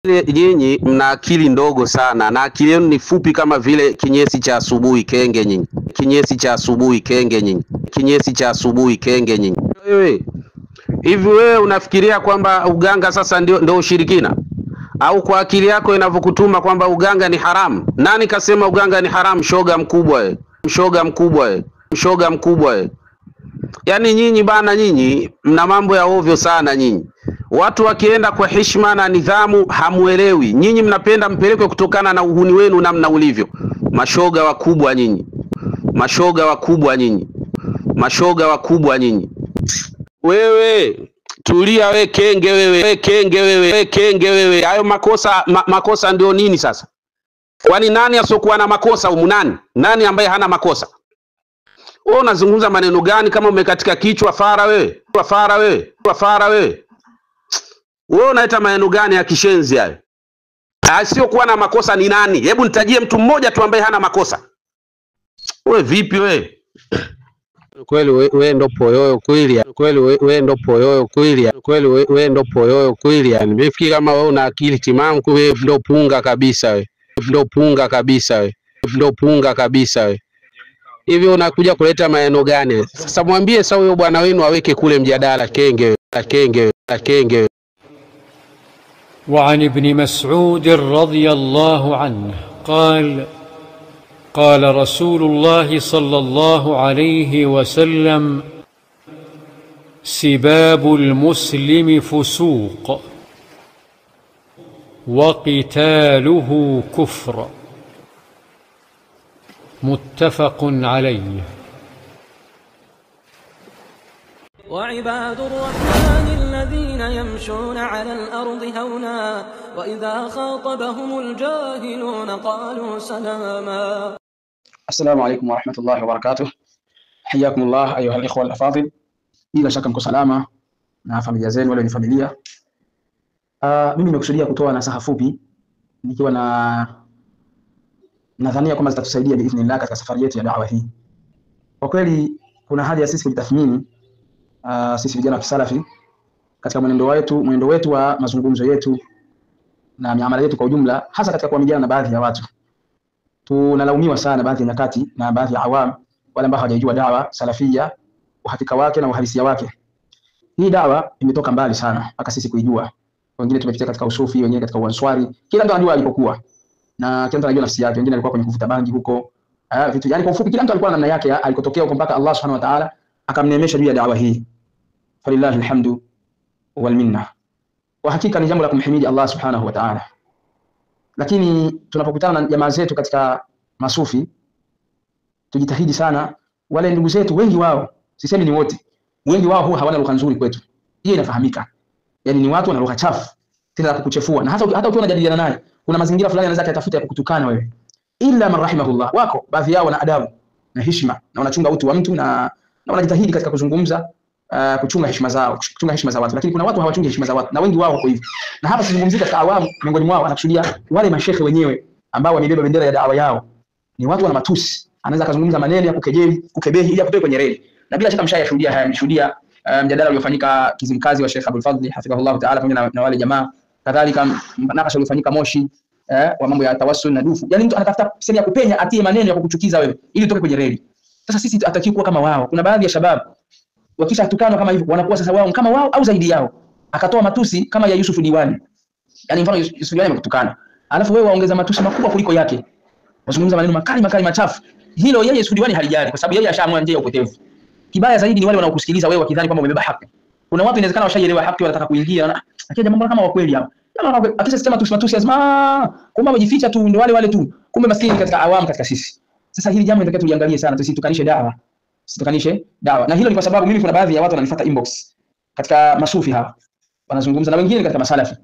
Nyinyi mna akili ndogo sana na akili yenu ni fupi kama vile kinyesi cha asubuhi kenge nyinyi. Kinyesi cha asubuhi kenge nyinyi. Kinyesi cha asubuhi kenge nyinyi. Wewe unafikiria kwamba uganga sasa ndio ushirikina? Au kwa akili yako inavyokutuma kwamba uganga ni haramu? Nani kasema uganga ni haramu? Shoga mkubwa wewe. Shoga mkubwa wewe. Shoga mkubwa wewe. Yaani nyinyi bana, nyinyi mna mambo ya ovyo sana nyinyi. Watu wakienda kwa heshima na nidhamu hamuelewi. Nyinyi mnapenda mpelekwe kutokana na uhuni wenu namna ulivyo. Mashoga wakubwa nyinyi. Mashoga wakubwa nyinyi. Mashoga wakubwa nyinyi. Wewe tulia, we kenge wewe, we kenge wewe, we kenge wewe. Hayo makosa ndio nini sasa? Kwani nani asokuwa na makosa humu? Nani ambaye hana makosa? Wewe unazungumza maneno gani kama umekatika kichwa fara wewe? Fara wewe, fara wewe. Wewe unaita maneno gani ya kishenzi hayo? Sio kuwa na makosa ni nani? Hebu nitajie mtu mmoja tu ambaye hana makosa. Wewe vipi wewe? Kweli wewe ndo poyoyo kweli. Kweli wewe ndo poyoyo kweli. Kweli wewe ndo poyoyo kweli. Yani nimefikiri kama wewe una akili timamu, wewe ndo punga kabisa wewe. Ndo punga kabisa wewe. Ndo punga kabisa wewe. Hivi unakuja kuleta maneno gani? Sasa mwambie sasa huyo bwana wenu aweke kule mjadala kenge, kenge, kenge. وعن ابن مسعود رضي الله عنه قال قال رسول الله صلى الله عليه وسلم سباب المسلم فسوق وقتاله كفر متفق عليه. وعباد الرحمن الذين يمشون على الأرض هونا وإذا خاطبهم الجاهلون قالوا سلاما. السلام عليكم ورحمة الله وبركاته. حياكم الله أيها الإخوة الأفاضل. bila shaka mko salama na familia zenu, wale ni familia. Mimi nimekusudia kutoa nasaha fupi nikiwa nadhania kwamba zitatusaidia biidhnillah katika safari yetu ya da'wa hii. Kwa kweli kuna haja ya sisi kujitathmini, sisi vijana wa kisalafi katika mwenendo wetu wa mazungumzo yetu na miamala yetu kwa ujumla, hasa katika kuamiliana na baadhi ya watu. Tunalaumiwa sana baadhi ya nyakati na baadhi ya awam wale ambao hawajajua da'wa salafia, uhakika wake na uhalisia wake. Hii da'wa imetoka mbali sana mpaka sisi kuijua. Wengine tumepitia katika usufi, wengine katika uanswari. Kila mtu anajua alipokuwa na kila mtu anajua nafsi yake. Wengine alikuwa kwenye kuvuta bangi huko, vitu yani kwa ufupi, kila mtu alikuwa na namna yake alikotokea huko mpaka Allah subhanahu wa ta'ala akamneemesha juu ya da'wa hii. Falillahi alhamdu wal minna. Kwa hakika ni jambo la kumhimidi Allah subhanahu wa ta'ala. Lakini tunapokutana na jamaa zetu katika masufi, tujitahidi sana. Wale ndugu zetu wengi wao, sisemi ni wote, wengi wao huwa hawana lugha nzuri kwetu. Hiyo inafahamika. Yani ni watu wana lugha chafu tena za kukuchefua, na hata ukiwa unajadiliana naye kuna mazingira fulani anaweza kutafuta ya kukutukana wewe. Illa man rahimahullah, wako baadhi yao wana adabu na heshima na wanachunga utu wa mtu na wanajitahidi katika kuzungumza, kuchunga heshima zao, kuchunga heshima za watu. Lakini kuna watu hawachungi heshima za watu na wengi wao wako hivyo. Na hapa sizungumzia katika awamu, miongoni mwao anakusudia wale mashehe wenyewe ambao wamebeba bendera ya da'wa yao. Ni watu wana matusi, anaweza kuzungumza maneno ya kukejeli, kukebehi ili akutoe kwenye reli. Na bila shaka mshayashuhudia haya, mshuhudia mjadala uliofanyika Kizimkazi wa Sheikh Abdul Fadhli hafidhahullah ta'ala pamoja na wale jamaa, kadhalika nakasha uliofanyika Moshi wa mambo ya tawassul na dufu. Yani mtu anatafuta sehemu ya kupenya atie maneno ya kukuchukiza wewe ili utoke kwenye reli. Sasa sisi hatakiwi kuwa kama wao. Kuna baadhi ya shabab wakisha tukanwa kama hivyo wanakuwa sasa wao kama wao au zaidi yao. Akatoa matusi kama ya Yusuf Diwani. Yani mfano Yusuf Diwani amekutukana, alafu wewe waongeza matusi makubwa kuliko yake, wazungumza maneno makali machafu. Hilo yeye Yusuf Diwani halijali, kwa sababu yeye ashaamua njia ya upotevu. Kibaya zaidi ni wale wanaokusikiliza wewe wakidhani kwamba umebeba haki. Kuna watu inawezekana washaelewa haki, wanataka kuingia na akija mambo kama wa kweli hapa. Kama akisema matusi lazima kumbe wajificha tu, ndio wale tu. Kumbe maskini katika awamu katika sisi. Sasa hili jambo linatakiwa tuliangalie sana, tusitukanishe da'wa. Tusitukanishe da'wa. Na hilo ni kwa sababu mimi kuna baadhi ya watu wananifuata inbox katika masufi hapa, wanazungumza na wengine katika masalafi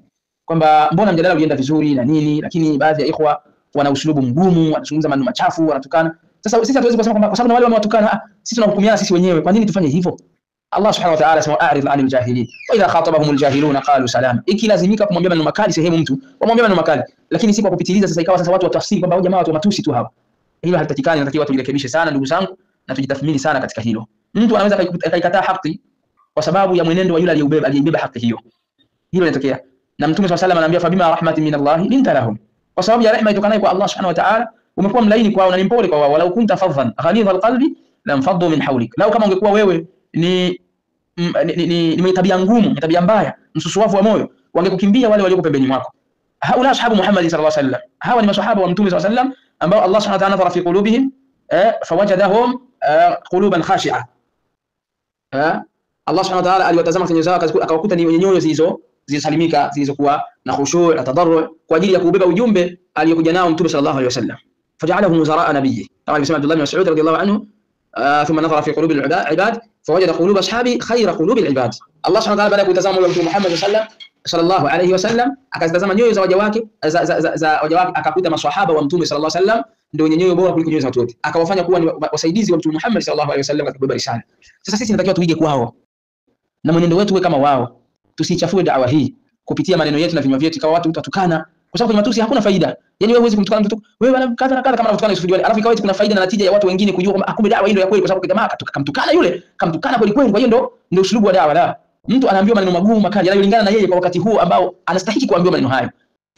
kwamba mbona mjadala ulienda vizuri na nini, lakini baadhi ya ikhwa wana uslubu mgumu, wanazungumza maneno machafu, wanatukana. Sasa sisi hatuwezi kusema kwamba kwa sababu na wale wamewatukana sisi tunahukumiana sisi wenyewe. Kwa nini tufanye hivyo? Allah subhanahu wa ta'ala sema a'rid 'anil jahilin wa idha khatabahumul jahiluna qalu salama. Ikilazimika kumwambia maneno makali sehemu mtu, wamwambie maneno makali, lakini si kwa kupitiliza. Sasa ikawa sasa watu watafsiri kwamba hao jamaa watu matusi tu hawa. Hilo halitakikani. Natakiwa watu jirekebishe sana ndugu zangu na tujitathmini sana katika hilo. Mtu anaweza akaikataa haki kwa sababu ya mwenendo wa yule aliyebeba haki hiyo. Hilo linatokea. Na Mtume SAW anaambia fabima rahmatin min Allah linta lahum, kwa sababu ya rehema itokanayo kwa Allah subhanahu wa ta'ala umekuwa mlaini kwao na ni mpole kwa wao. Walau kunta fadhan ghalidha alqalbi lamfaddu min hawlik, lau kama ungekuwa wewe ni mwenye tabia ngumu, tabia mbaya, msusuwavu wa moyo, wangekukimbia wale walioko pembeni mwako. Haula ashabu Muhammad sallallahu alaihi wasallam, hawa ni maswahaba wa Mtume sallallahu alaihi wasallam ambao Allah subhanahu wa ta'ala nadhara fi qulubihim fawajadahum quluban khashi'a. Allah subhanahu wa ta'ala aliwatazama kwenye zao akawakuta ni wenye nyoyo zilizosalimika, zilizokuwa na khushu' na tadarru kwa ajili ya kubeba ujumbe aliyokuja nao Mtume sallallahu alaihi wasallam. Faja'alahum wuzara'a nabiyyi, kama alisema Abdullah bin Mas'ud radiyallahu anhu, thumma nadhara fi qulubi al-ibad fawajada qulub ashabi khayra qulubi al-ibad. Allah subhanahu wa ta'ala baada ya kutazama moyo wa Mtume Muhammad sallallahu alaihi wasallam akazitazama nyoyo za waja wake akakuta maswahaba wa Mtume sallallahu alaihi wasallam ndio wenye nyoyo bora kuliko nyoyo za watu wote, akawafanya kuwa ni wasaidizi wa Mtume Muhammad sallallahu alaihi wasallam katika kubeba risala. Sasa sisi tunatakiwa tuige kwao na mwenendo wetu kama wao, tusichafue da'wa hii kupitia maneno yetu na vinywa vyetu, kwa watu utatukana, kwa sababu kwenye matusi hakuna faida. Yani wewe huwezi kumtukana mtu, wewe bana kadha na kadha kama unatukana Yusuf Diwali, alafu ikawa kuna faida na natija ya watu wengine kujua kwamba akumbe da'wa hii ndio ya kweli, kwa sababu jamaa kamtukana yule, kamtukana kweli kweli. Kwa hiyo ndio usulubu wa da'wa. La, mtu anaambiwa maneno magumu makali yanayolingana na yeye kwa wakati huo ambao anastahili kuambiwa maneno hayo,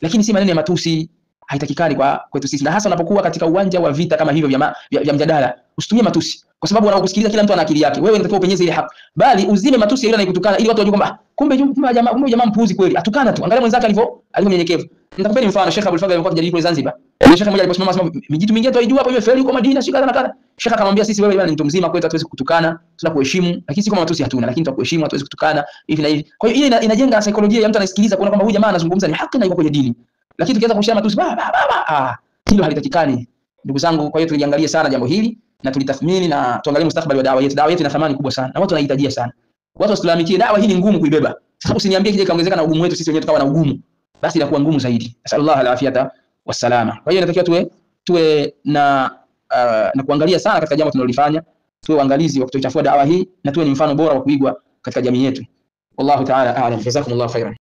lakini si maneno ya matusi. Haitakikani kwa kwetu sisi, na hasa unapokuwa katika uwanja wa vita kama hivyo vya mjadala, usitumie matusi, kwa sababu wanaokusikiliza kila mtu ana akili yake. Wewe unatakiwa upenyeze ile haki, bali uzime matusi yule anayekutukana, ili watu wajue kwamba kumbe jamaa mpuuzi kweli, atukana tu. Angalia mwenzake alivyo mnyenyekevu. Nitakupeni mfano. Sheikh Abdul Fadhil alikuwa kijadili kule Zanzibar. Sheikh mmoja aliposimama asema mijitu mingine tuijua hapo imefeli huko Madina shika na kadha. Sheikh akamwambia sisi, wewe bwana ni mtu mzima kwetu, hatuwezi kutukana, tunakuheshimu, lakini si kama matusi hatuna, lakini tutakuheshimu, hatuwezi kutukana hivi na hivi. Kwa hiyo ile inajenga saikolojia ya mtu anasikiliza kuona kwamba huyu jamaa anazungumza ni haki na yuko kwenye dini. Lakini tukianza kushia matusi hilo halitakikani, ndugu zangu. Kwa hiyo tuliangalie sana jambo hili na tulitathmini na tuangalie mustakabali wa dawa yetu. Dawa yetu ina thamani kubwa sana na watu wanahitajia sana. Watu wasilalamikie dawa hii ni ngumu kuibeba. Sasa usiniambie kile kaongezeka na ugumu wetu sisi wenyewe tukawa na ugumu, basi inakuwa ngumu zaidi. Sallallahu alaihi wasallam wassalama. Kwa hiyo inatakiwa tuwe na kuangalia sana katika jambo tunalolifanya, tuwe waangalizi wa kutoichafua dawa hii na tuwe ni mfano bora wa kuigwa katika jamii yetu. Wallahu ta'ala a'lam. Jazakumullahu khairan.